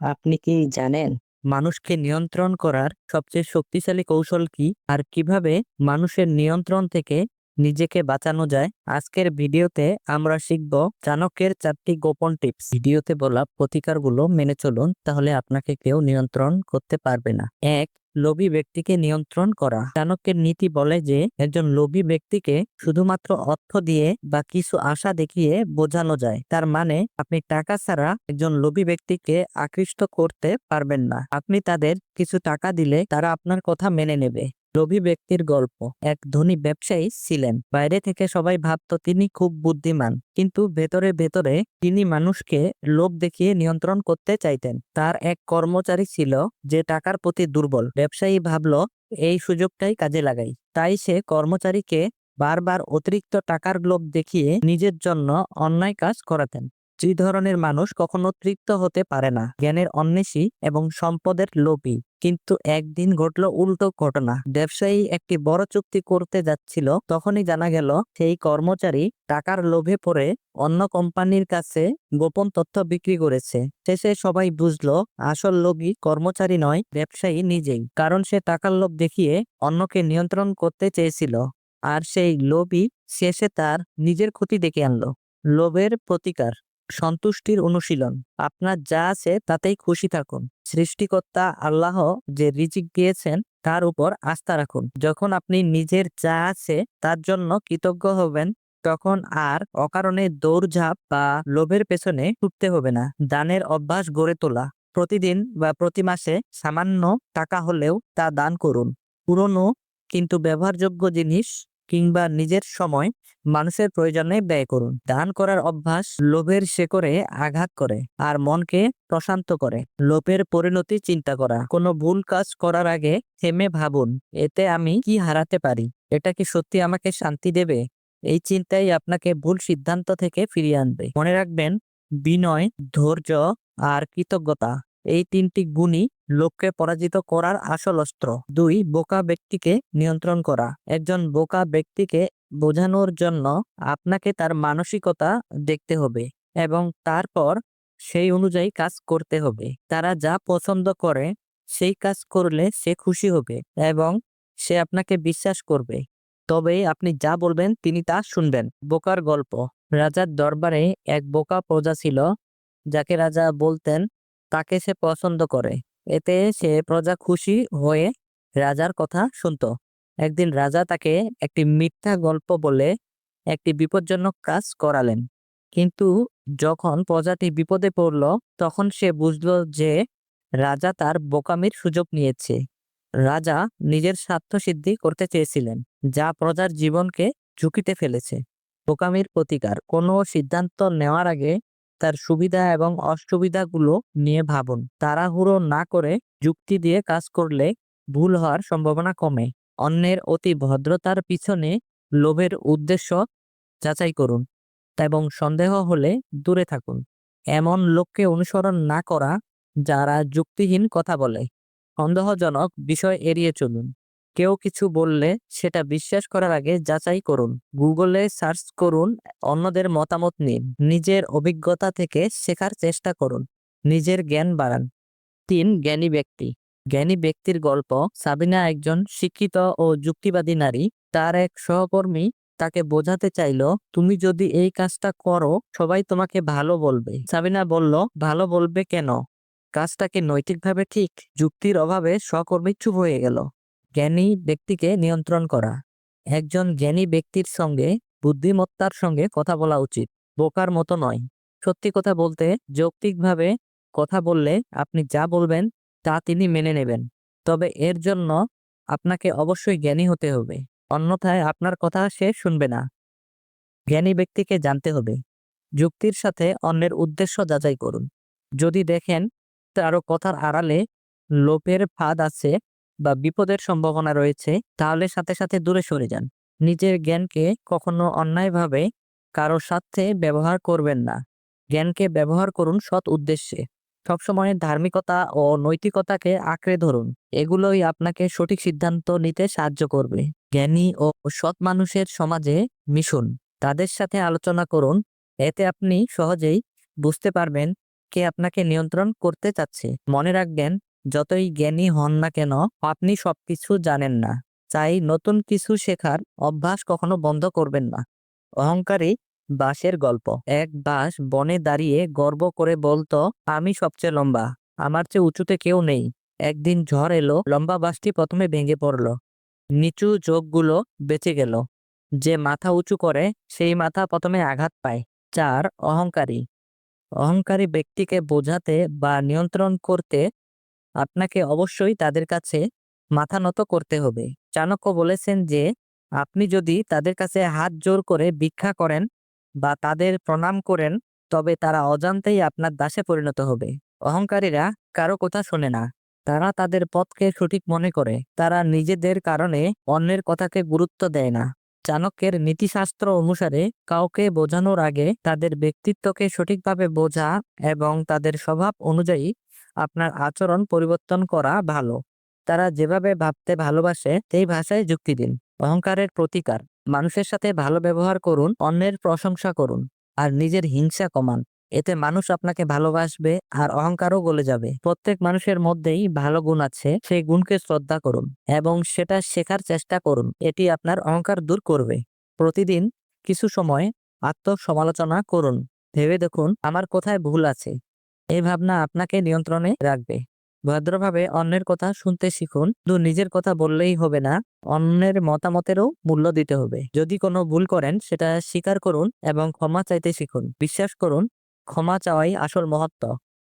আপনি কি জানেন মানুষকে নিয়ন্ত্রণ করার সবচেয়ে শক্তিশালী কৌশল কি আর কিভাবে মানুষের নিয়ন্ত্রণ থেকে নিজেকে বাঁচানো যায়? আজকের ভিডিওতে আমরা শিখব চাণক্যের 4টি গোপন টিপস। ভিডিওতে বলা প্রতিকারগুলো মেনে চলুন, তাহলে আপনাকে কেউ নিয়ন্ত্রণ করতে পারবে না। 1. লোভী ব্যক্তিকে নিয়ন্ত্রণ করা। চাণক্যের নীতি বলে যে একজন লোভী ব্যক্তিকে শুধুমাত্র অর্থ দিয়ে বা কিছু আশা দেখিয়ে বোঝানো যায়। তার মানে আপনি টাকা ছাড়া একজন লোভী ব্যক্তিকে আকৃষ্ট করতে পারবেন না। আপনি তাদের কিছু টাকা দিলে তারা আপনার কথা মেনে নেবে। লোভী ব্যক্তির গল্প। এক ধনী ব্যবসায়ী ছিলেন। বাইরে থেকে সবাই ভাবতো তিনি খুব বুদ্ধিমান, কিন্তু ভেতরে ভেতরে তিনি মানুষকে লোভ দেখিয়ে নিয়ন্ত্রণ করতে চাইতেন। তার এক কর্মচারী ছিল যে টাকার প্রতি দুর্বল। ব্যবসায়ী ভাবলো এই সুযোগটাই কাজে লাগাই। তাই সে কর্মচারীকে বারবার অতিরিক্ত টাকার লোভ দেখিয়ে নিজের জন্য অন্যায় কাজ করাতেন। যে ধরনের মানুষ কখনো তৃপ্ত হতে পারে না, জ্ঞানের অন্বেষী এবং সম্পদের লোভী। কিন্তু একদিন ঘটলো উল্টো ঘটনা। ব্যবসায়ী একটি বড় চুক্তি করতে যাচ্ছিল, তখনই জানা গেল সেই কর্মচারী টাকার লোভে পড়ে অন্য কোম্পানির কাছে গোপন তথ্য বিক্রি করেছে। শেষে সবাই বুঝলো আসল লোভী কর্মচারী নয়, ব্যবসায়ী নিজেই। কারণ সে টাকার লোভ দেখিয়ে অন্যকে নিয়ন্ত্রণ করতে চেয়েছিল, আর সেই লোভই শেষে তার নিজের ক্ষতি ডেকে আনলো। লোভের প্রতিকার। সন্তুষ্টির অনুশীলন। আপনার যা আছে তাতেই খুশি থাকুন। সৃষ্টিকর্তা আল্লাহ যে রিজিক দিয়েছেন তার উপর আস্থা রাখুন। যখন আপনি নিজের যা আছে তার জন্য কৃতজ্ঞ হবেন, তখন আর অকারণে দৌড়ঝাঁপ বা লোভের পেছনে ছুটতে হবে না। দানের অভ্যাস গড়ে তোলা। প্রতিদিন বা প্রতি মাসে সামান্য টাকা হলেও তা দান করুন। পুরনো কিন্তু ব্যবহারযোগ্য জিনিস কিংবা নিজের সময় মানুষের প্রয়োজনে ব্যয় করুন। দান করার অভ্যাস লোভের শেকড়ে আঘাত করে আর মনকে প্রশান্ত করে। লোভের পরিণতি চিন্তা করা। কোনো ভুল কাজ করার আগে থেমে ভাবুন, এতে আমি কি হারাতে পারি? এটা কি সত্যি আমাকে শান্তি দেবে? এই চিন্তাই আপনাকে ভুল সিদ্ধান্ত থেকে ফিরিয়ে আনবে। মনে রাখবেন, বিনয়, ধৈর্য আর কৃতজ্ঞতা, এই 3টি গুণই লোককে পরাজিত করার আসল অস্ত্র। 2. বোকা ব্যক্তিকে নিয়ন্ত্রণ করা। একজন বোকা ব্যক্তিকে বোঝানোর জন্য আপনাকে তার মানসিকতা দেখতে হবে এবং তারপর সেই অনুযায়ী কাজ করতে হবে। তারা যা পছন্দ করে সেই কাজ করলে সে খুশি হবে এবং সে আপনাকে বিশ্বাস করবে। তবে আপনি যা বলবেন তিনি তা শুনবেন। বোকার গল্প। রাজার দরবারে এক বোকা প্রজা ছিল, যাকে রাজা বলতেন তাকে সে পছন্দ করে। এতে সে প্রজা খুশি হয়ে রাজার কথা শুনতো। একদিন রাজা তাকে একটি মিথ্যা গল্প বলে একটি বিপজ্জনক কাজ করালেন। কিন্তু যখন প্রজাটি বিপদে পড়ল, তখন সে বুঝলো যে রাজা তার বোকামির সুযোগ নিয়েছে। রাজা নিজের স্বার্থ সিদ্ধি করতে চেয়েছিলেন, যা প্রজার জীবনকে ঝুঁকিতে ফেলেছে। বোকামির প্রতিকার। কোনো সিদ্ধান্ত নেওয়ার আগে তার সুবিধা এবং অসুবিধাগুলো নিয়ে ভাবুন। তাড়াহুড়ো না করে যুক্তি দিয়ে কাজ করলে ভুল হওয়ার সম্ভাবনা কমে। অন্যের অতি ভদ্রতার পিছনে লোভের উদ্দেশ্য যাচাই করুন এবং সন্দেহ হলে দূরে থাকুন। এমন লোককে অনুসরণ না করা যারা যুক্তিহীন কথা বলে। সন্দেহজনক বিষয় এড়িয়ে চলুন। কেউ কিছু বললে সেটা বিশ্বাস করার আগে যাচাই করুন। গুগলে সার্চ করুন, অন্যদের মতামত নিন। নিজের অভিজ্ঞতা থেকে শেখার চেষ্টা করুন। নিজের জ্ঞান বাড়ান। 3. জ্ঞানী ব্যক্তি। জ্ঞানী ব্যক্তির গল্প। সাবিনা একজন শিক্ষিত ও যুক্তিবাদী নারী। তার এক সহকর্মী তাকে বোঝাতে চাইলো, তুমি যদি এই কাজটা করো সবাই তোমাকে ভালো বলবে। সাবিনা বলল, ভালো বলবে কেন? কাজটা কি নৈতিকভাবে ঠিক? যুক্তির অভাবে সহকর্মী চুপ হয়ে গেল। জ্ঞানী ব্যক্তিকে নিয়ন্ত্রণ করা। একজন জ্ঞানী ব্যক্তির সঙ্গে বুদ্ধিমত্তার সঙ্গে কথা বলা উচিত, বোকার মতো নয়। সত্যি কথা বলতে যৌক্তিকভাবে কথা বললে আপনি যা বলবেন তা তিনি মেনে নেবেন। তবে এর জন্য আপনাকে অবশ্যই জ্ঞানী হতে হবে, অন্যথায় আপনার কথা সে শুনবে না। জ্ঞানী ব্যক্তিকে জানতে হবে। যুক্তির সাথে অন্যের উদ্দেশ্য যাচাই করুন। যদি দেখেন কারো কথার আড়ালে লোভের ফাঁদ আছে বা বিপদের সম্ভাবনা রয়েছে, তাহলে সাথে সাথে দূরে সরে যান। নিজের জ্ঞানকে কখনো অন্যায়ভাবে কারো স্বার্থে ব্যবহার করবেন না। জ্ঞানকে ব্যবহার করুন সৎ উদ্দেশ্যে। সবসময় ধার্মিকতা ও নৈতিকতাকে আঁকড়ে ধরুন, এগুলোই আপনাকে সঠিক সিদ্ধান্ত নিতে সাহায্য করবে। জ্ঞানী ও সৎ মানুষের সমাজে মিশুন, তাদের সাথে আলোচনা করুন। এতে আপনি সহজেই বুঝতে পারবেন কে আপনাকে নিয়ন্ত্রণ করতে চাচ্ছে। মনে রাখবেন, যতই জ্ঞানী হন না কেন, আপনি সবকিছু জানেন না। তাই নতুন কিছু শেখার অভ্যাস কখনো বন্ধ করবেন না। অহংকারী বাঁশের গল্প। এক বাঁশ বনে দাঁড়িয়ে গর্ব করে বলতো, আমি সবচেয়ে লম্বা, আমার চেয়ে উঁচুতে কেউ নেই। একদিন ঝড় এলো, লম্বা বাঁশটি প্রথমে ভেঙে পড়ল, নিচু চোখগুলো বেঁচে গেল। যে মাথা উঁচু করে সেই মাথা প্রথমে আঘাত পায়। 4. অহংকারী। অহংকারী ব্যক্তিকে বোঝাতে বা নিয়ন্ত্রণ করতে আপনাকে অবশ্যই তাদের কাছে মাথা নত করতে হবে। চাণক্য বলেছেন যে আপনি যদি তাদের কাছে হাত জোর করে ভিক্ষা করেন বা তাদের প্রণাম করেন, তবে তারা অজান্তেই আপনার দাসে পরিণত হবে। অহংকারীরা কারো কথা শোনে না। তারা তাদের পথকে সঠিক মনে করে। তারা নিজেদের কারণে অন্যের কথাকে গুরুত্ব দেয় না। চাণক্যের নীতিশাস্ত্র অনুসারে কাউকে বোঝানোর আগে তাদের ব্যক্তিত্বকে সঠিকভাবে বোঝা এবং তাদের স্বভাব অনুযায়ী আপনার আচরণ পরিবর্তন করা ভালো। তারা যেভাবে ভাবতে ভালোবাসে সেই ভাষায় যুক্তি দিন। অহংকারের প্রতিকার। মানুষের সাথে ভালো ব্যবহার করুন, অন্যের প্রশংসা করুন, আর নিজের হিংসা কমান। এতে মানুষ আপনাকে ভালোবাসবে আর অহংকারও গলে যাবে। প্রত্যেক মানুষের মধ্যেই ভালো গুণ আছে, সেই গুণকে শ্রদ্ধা করুন এবং সেটা শেখার চেষ্টা করুন। এটি আপনার অহংকার দূর করবে। প্রতিদিন কিছু সময় আত্মসমালোচনা করুন। ভেবে দেখুন, আমার কোথায় ভুল আছে। এই ভাবনা আপনাকে নিয়ন্ত্রণে রাখবে। ভদ্রভাবে অন্যের কথা শুনতে শিখুন। শুধু নিজের কথা বললেই হবে না, অন্যের মতামতেরও মূল্য দিতে হবে। যদি কোনো ভুল করেন সেটা স্বীকার করুন এবং ক্ষমা চাইতে শিখুন। বিশ্বাস করুন, ক্ষমা চাওয়াই আসল মহত্ব,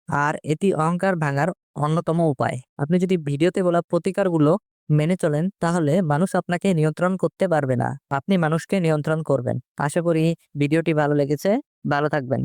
আর এটি অহংকার ভাঙার অন্যতম উপায়। আপনি যদি ভিডিওতে বলা প্রতিকারগুলো মেনে চলেন, তাহলে মানুষ আপনাকে নিয়ন্ত্রণ করতে পারবে না, আপনি মানুষকে নিয়ন্ত্রণ করবেন। আশা করি ভিডিওটি ভালো লেগেছে। ভালো থাকবেন।